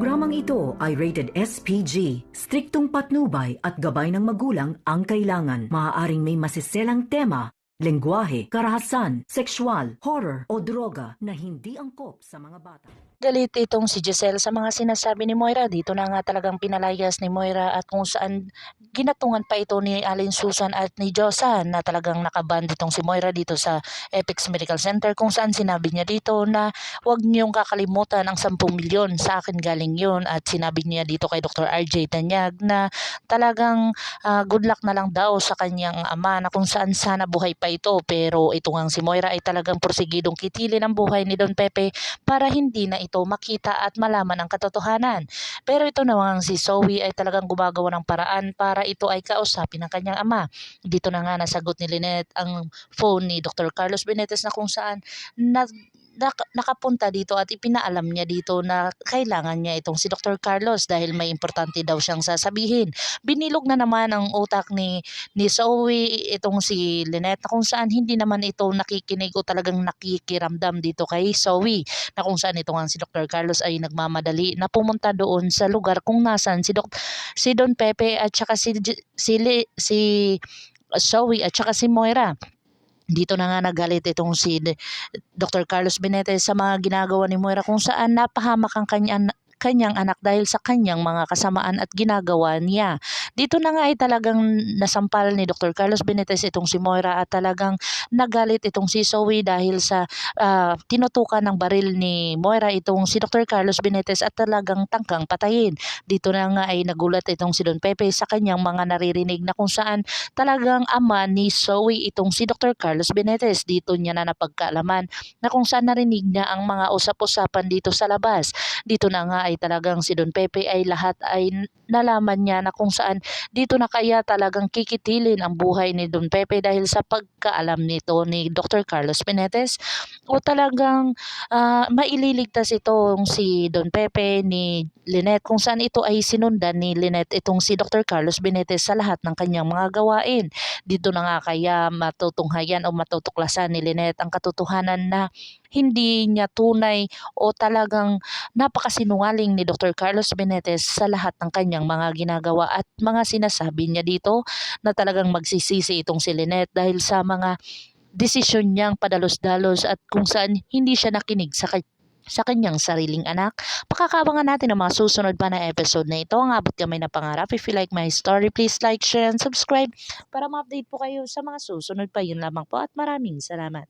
Programang ito ay rated SPG. Striktong patnubay at gabay ng magulang ang kailangan. Maaaring may masiselang tema, lengguwahe, karahasan, sexual, horror o droga na hindi angkop sa mga bata. Galit itong si Giselle sa mga sinasabi ni Moira. Dito na nga talagang pinalayas ni Moira at kung saan ginatungan pa ito ni Alin Susan at ni Josa na talagang nakaban ditong si Moira dito sa Apex Medical Center, kung saan sinabi niya dito na huwag niyong kakalimutan ang 10 milyon, sa akin galing yun. At sinabi niya dito kay Dr. RJ Tanyag na talagang good luck na lang daw sa kanyang ama, na kung saan sana buhay pa ito. Pero ito ngang si Moira ay talagang porsigidong kitilin ang buhay ni Don Pepe para hindi na ito makita at malaman ang katotohanan. Pero ito namang si Zoe ay talagang gumagawa ng paraan para ito ay kausapin ng kanyang ama. Dito na nga nasagot ni Lynette ang phone ni Dr. Carlos Benitez na kung saan nakapunta dito at ipinaalam niya dito na kailangan niya itong si Dr. Carlos dahil may importante daw siyang sasabihin. Binilog na naman ang utak ni Zoe itong si Lynette na kung saan hindi naman ito nakikinig o talagang nakikiramdam dito kay Zoe, na kung saan ito nga si Dr. Carlos ay nagmamadali na pumunta doon sa lugar kung nasan si Don Pepe at saka si Zoe at saka si Moira. Dito na nga nagalit itong si Dr. Carlos Benitez sa mga ginagawa ni Moira, kung saan napahamak ang kanyang anak dahil sa kanyang mga kasamaan at ginagawa niya. Dito na nga ay talagang nasampal ni Dr. Carlos Benitez itong si Moira at talagang nagalit itong si Zoe dahil sa tinutukan ng baril ni Moira itong si Dr. Carlos Benitez at talagang tangkang patayin. Dito na nga ay nagulat itong si Don Pepe sa kanyang mga naririnig na kung saan talagang ama ni Zoe itong si Dr. Carlos Benitez. Dito niya na napagkaalaman na kung saan narinig niya ang mga usap-usapan dito sa labas. Dito na nga ay talagang si Don Pepe ay lahat ay nalaman niya na kung saan dito na kaya talagang kikitilin ang buhay ni Don Pepe dahil sa pagkaalam nito ni Dr. Carlos Benitez, o talagang maililigtas itong si Don Pepe ni Lynette, kung saan ito ay sinundan ni Lynette itong si Dr. Carlos Benitez sa lahat ng kanyang mga gawain. Dito na nga kaya matutunghayan o matutuklasan ni Lynette ang katotohanan na hindi niya tunay o talagang napakasinungaling ni Dr. Carlos Benitez sa lahat ng kanyang mga ginagawa at mga sinasabi niya dito, na talagang magsisisi itong si Lynette dahil sa mga desisyon niyang padalos-dalos at kung saan hindi siya nakinig sa kanyang sariling anak. Pakakabangan natin ang mga susunod pa na episode na ito. Ang abot kamay na pangarap. If you like my story, please like, share, and subscribe para ma-update po kayo sa mga susunod pa. Yun lamang po at maraming salamat.